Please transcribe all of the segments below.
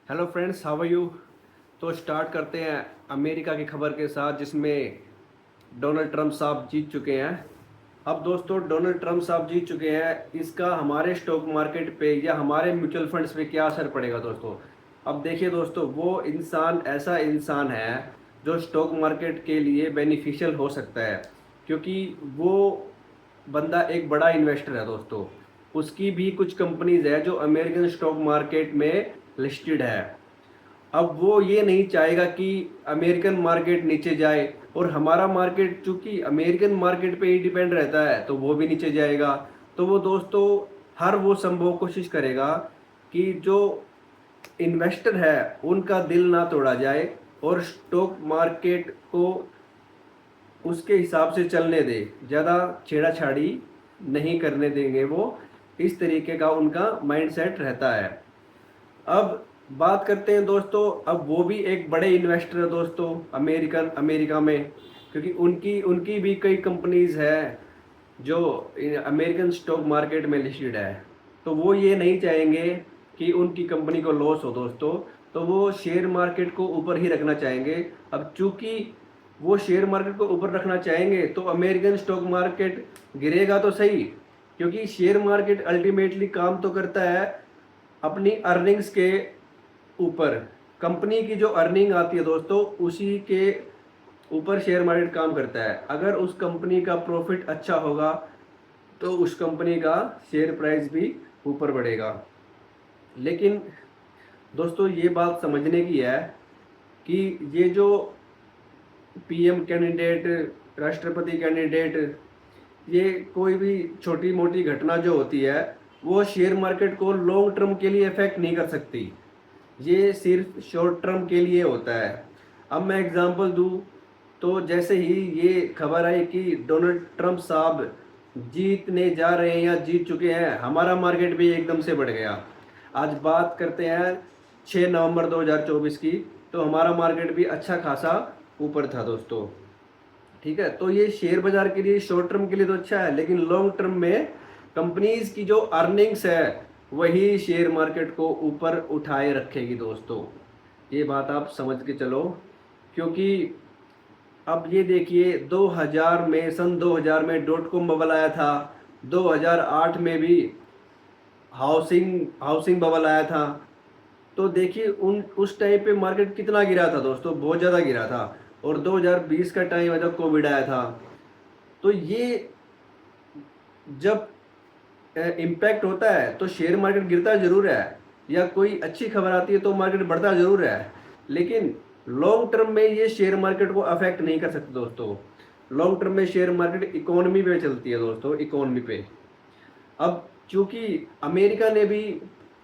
Hello friends, how are you. तो start करते हैं अमेरिका की खबर के साथ, जिसमें डोनाल्ड ट्रंप साहब जीत चुके हैं। अब दोस्तों, डोनाल्ड ट्रंप साहब जीत चुके हैं, इसका हमारे स्टॉक मार्केट पे या हमारे म्यूचुअल फंड्स पे क्या असर पड़ेगा दोस्तों। अब देखिए दोस्तों, वो इंसान ऐसा इंसान है जो स्टॉक मार्केट के लिए बेनिफिशियल हो सकता है, क्योंकि वो बंदा एक बड़ा इन्वेस्टर है दोस्तों। उसकी भी कुछ कंपनीज है जो अमेरिकन स्टॉक मार्केट में लिस्टेड है। अब वो ये नहीं चाहेगा कि अमेरिकन मार्केट नीचे जाए, और हमारा मार्केट चूंकि अमेरिकन मार्केट पे ही डिपेंड रहता है तो वो भी नीचे जाएगा। तो वो दोस्तों हर वो संभव कोशिश करेगा कि जो इन्वेस्टर है उनका दिल ना तोड़ा जाए, और स्टॉक मार्केट को उसके हिसाब से चलने दे, ज़्यादा छेड़ाछाड़ी नहीं करने देंगे वो। इस तरीके का उनका माइंडसेट रहता है। अब बात करते हैं दोस्तों, अब वो भी एक बड़े इन्वेस्टर है दोस्तों अमेरिका में, क्योंकि उनकी उनकी भी कई कंपनीज है जो अमेरिकन स्टॉक मार्केट में लिस्टेड है। तो वो ये नहीं चाहेंगे कि उनकी कंपनी को लॉस हो दोस्तों, तो वो शेयर मार्केट को ऊपर ही रखना चाहेंगे। अब चूंकि वो शेयर मार्केट को ऊपर रखना चाहेंगे तो अमेरिकन स्टॉक मार्केट गिरेगा तो सही, क्योंकि शेयर मार्केट अल्टीमेटली काम तो करता है अपनी अर्निंग्स के ऊपर। कंपनी की जो अर्निंग आती है दोस्तों, उसी के ऊपर शेयर मार्केट काम करता है। अगर उस कंपनी का प्रॉफिट अच्छा होगा तो उस कंपनी का शेयर प्राइस भी ऊपर बढ़ेगा। लेकिन दोस्तों, ये बात समझने की है कि ये जो पीएम कैंडिडेट, राष्ट्रपति कैंडिडेट, ये कोई भी छोटी मोटी घटना जो होती है वो शेयर मार्केट को लॉन्ग टर्म के लिए इफेक्ट नहीं कर सकती। ये सिर्फ शॉर्ट टर्म के लिए होता है। अब मैं एग्जांपल दूं तो जैसे ही ये खबर आई कि डोनाल्ड ट्रंप साहब जीतने जा रहे हैं या जीत चुके हैं, हमारा मार्केट भी एकदम से बढ़ गया। आज बात करते हैं 6 नवंबर 2024 की, तो हमारा मार्केट भी अच्छा खासा ऊपर था दोस्तों। ठीक है, तो ये शेयर बाजार के लिए शॉर्ट टर्म के लिए तो अच्छा है, लेकिन लॉन्ग टर्म में कंपनीज की जो अर्निंग्स है वही शेयर मार्केट को ऊपर उठाए रखेगी दोस्तों। ये बात आप समझ के चलो, क्योंकि अब ये देखिए 2000 में, सन 2000 में डॉट कॉम बबल आया था। 2008 में भी हाउसिंग हाउसिंग बबल आया था। तो देखिए उस टाइम पे मार्केट कितना गिरा था दोस्तों, बहुत ज़्यादा गिरा था। और 2020 का टाइम है जब कोविड आया था। तो ये जब इम्पैक्ट होता है तो शेयर मार्केट गिरता जरूर है, या कोई अच्छी खबर आती है तो मार्केट बढ़ता जरूर है, लेकिन लॉन्ग टर्म में ये शेयर मार्केट को अफेक्ट नहीं कर सकते दोस्तों। लॉन्ग टर्म में शेयर मार्केट इकोनॉमी पे चलती है दोस्तों, इकोनॉमी पे। अब चूंकि अमेरिका ने भी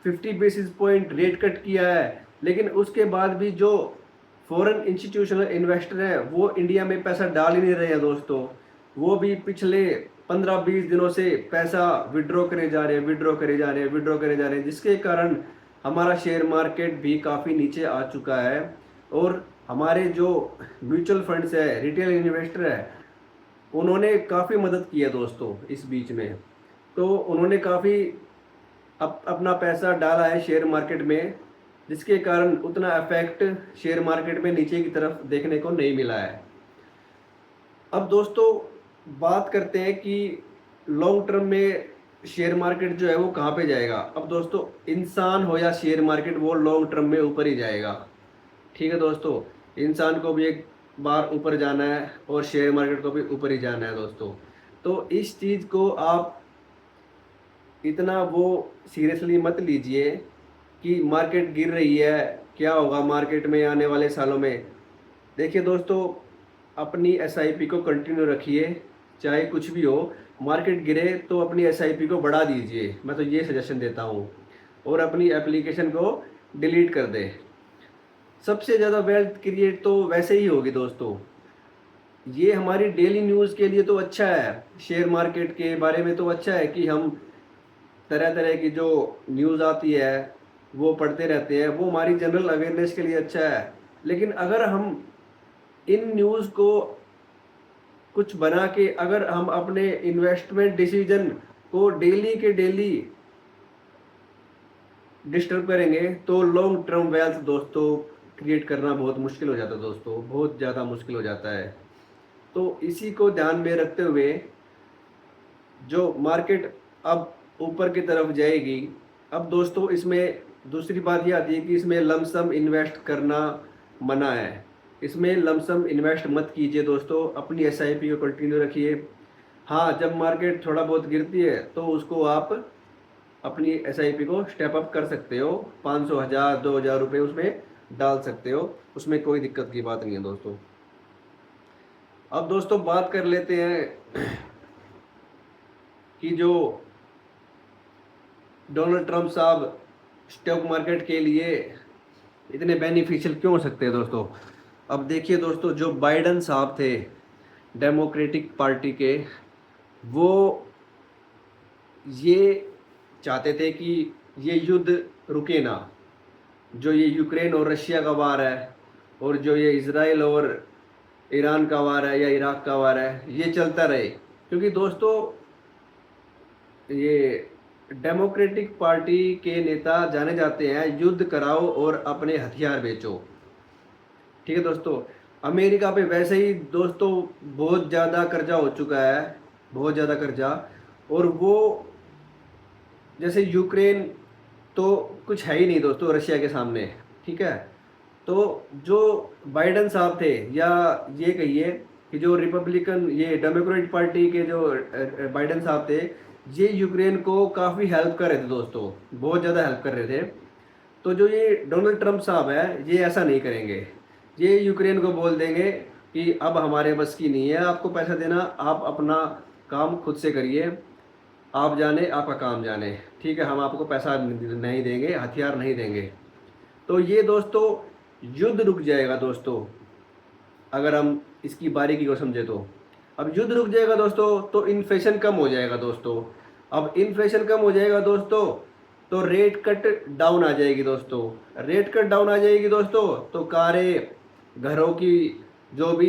50 बेसिस पॉइंट रेट कट किया है, लेकिन उसके बाद भी जो फॉरेन इंस्टीट्यूशनल इन्वेस्टर हैं वो इंडिया में पैसा डाल ही नहीं रहे हैं दोस्तों। वो भी पिछले 15-20 दिनों से पैसा विड्रॉ करे जा रहे हैं, विड्रॉ करे जा रहे हैं, विड्रॉ करे जा रहे हैं, जिसके कारण हमारा शेयर मार्केट भी काफ़ी नीचे आ चुका है। और हमारे जो म्यूचुअल फंड्स है, रिटेल इन्वेस्टर है, उन्होंने काफ़ी मदद की है दोस्तों इस बीच में। तो उन्होंने काफ़ी अपना पैसा डाला है शेयर मार्केट में, जिसके कारण उतना इफेक्ट शेयर मार्केट में नीचे की तरफ देखने को नहीं मिला है। अब दोस्तों बात करते हैं कि लॉन्ग टर्म में शेयर मार्केट जो है वो कहाँ पे जाएगा। अब दोस्तों, इंसान हो या शेयर मार्केट, वो लॉन्ग टर्म में ऊपर ही जाएगा। ठीक है दोस्तों, इंसान को भी एक बार ऊपर जाना है और शेयर मार्केट को भी ऊपर ही जाना है दोस्तों। तो इस चीज़ को आप इतना वो सीरियसली मत लीजिए कि मार्केट गिर रही है, क्या होगा मार्केट में आने वाले सालों में। देखिए दोस्तों, अपनी एसआईपी को कंटिन्यू रखिए, चाहे कुछ भी हो। मार्केट गिरे तो अपनी एसआईपी को बढ़ा दीजिए, मैं तो ये सजेशन देता हूँ। और अपनी एप्लीकेशन को डिलीट कर दे। सबसे ज़्यादा वेल्थ क्रिएट तो वैसे ही होगी दोस्तों। ये हमारी डेली न्यूज़ के लिए तो अच्छा है, शेयर मार्केट के बारे में तो अच्छा है कि हम तरह तरह की जो न्यूज़ आती है वो पढ़ते रहते हैं, वो हमारी जनरल अवेयरनेस के लिए अच्छा है। लेकिन अगर हम इन न्यूज़ को कुछ बना के, अगर हम अपने इन्वेस्टमेंट डिसीजन को डेली के डेली डिस्टर्ब करेंगे तो लॉन्ग टर्म वेल्थ दोस्तों क्रिएट करना बहुत मुश्किल हो जाता है दोस्तों, बहुत ज़्यादा मुश्किल हो जाता है। तो इसी को ध्यान में रखते हुए जो मार्केट अब ऊपर की तरफ जाएगी, अब दोस्तों इसमें दूसरी बात ये आती है कि इसमें लमसम इन्वेस्ट करना मना है। इसमें लमसम इन्वेस्ट मत कीजिए दोस्तों, अपनी एसआईपी को कंटिन्यू रखिए। हाँ, जब मार्केट थोड़ा बहुत गिरती है तो उसको आप अपनी एसआईपी को स्टेप अप कर सकते हो, 500, 1000, 2000 रुपये उसमें डाल सकते हो, उसमें कोई दिक्कत की बात नहीं है दोस्तों। अब दोस्तों बात कर लेते हैं कि जो डोनाल्ड ट्रंप साहब स्टॉक मार्केट के लिए इतने बेनिफिशियल क्यों हो सकते हैं दोस्तों। अब देखिए दोस्तों, जो बाइडन साहब थे डेमोक्रेटिक पार्टी के, वो ये चाहते थे कि ये युद्ध रुके ना, जो ये यूक्रेन और रशिया का वार है और जो ये इज़राइल और ईरान का वार है या इराक का वार है, ये चलता रहे। क्योंकि दोस्तों ये डेमोक्रेटिक पार्टी के नेता जाने जाते हैं युद्ध कराओ और अपने हथियार बेचो। ठीक है दोस्तों, अमेरिका पे वैसे ही दोस्तों बहुत ज़्यादा कर्जा हो चुका है, बहुत ज़्यादा कर्जा। और वो जैसे यूक्रेन तो कुछ है ही नहीं दोस्तों रशिया के सामने। ठीक है, तो जो बाइडन साहब थे, या ये कहिए कि जो रिपब्लिकन ये डेमोक्रेटिक पार्टी के जो बाइडन साहब थे, ये यूक्रेन को काफ़ी हेल्प कर रहे थे दोस्तों, बहुत ज़्यादा हेल्प कर रहे थे। तो जो ये डोनाल्ड ट्रंप साहब है, ये ऐसा नहीं करेंगे। ये यूक्रेन को बोल देंगे कि अब हमारे बस की नहीं है आपको पैसा देना, आप अपना काम खुद से करिए, आप जाने आपका काम जाने। ठीक है, हम आपको पैसा नहीं देंगे, हथियार नहीं देंगे। तो ये दोस्तों युद्ध रुक जाएगा दोस्तों, अगर हम इसकी बारीकी को समझे तो। अब युद्ध रुक जाएगा दोस्तों तो इन्फ्लेशन कम हो जाएगा दोस्तों। अब इन्फ्लेशन कम हो जाएगा दोस्तों तो रेट कट डाउन आ जाएगी दोस्तों। रेट कट डाउन आ जाएगी दोस्तों तो कारें, घरों की जो भी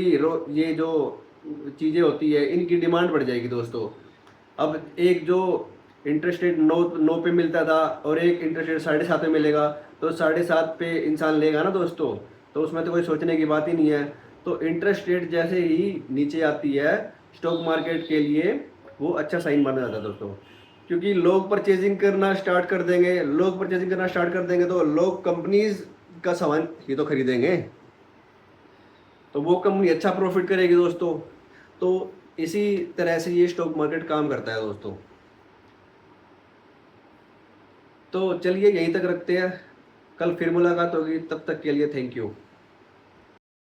ये जो चीज़ें होती है, इनकी डिमांड बढ़ जाएगी दोस्तों। अब एक जो इंटरेस्ट रेट 9 पे मिलता था और एक इंटरेस्ट रेट 7.5 पे मिलेगा, तो 7.5 पे इंसान लेगा ना दोस्तों, तो उसमें तो कोई सोचने की बात ही नहीं है। तो इंटरेस्ट रेट जैसे ही नीचे आती है स्टॉक मार्केट के लिए, वो अच्छा साइन माना जाता है दोस्तों। क्योंकि लोग परचेजिंग करना स्टार्ट कर देंगे, लोग परचेजिंग करना स्टार्ट कर देंगे तो लोग कंपनीज का सामान ही तो खरीदेंगे, तो वो कंपनी अच्छा प्रॉफिट करेगी दोस्तों। तो इसी तरह से ये स्टॉक मार्केट काम करता है दोस्तों। तो चलिए यहीं तक रखते हैं, कल फिर मुलाकात होगी, तब तक के लिए थैंक यू।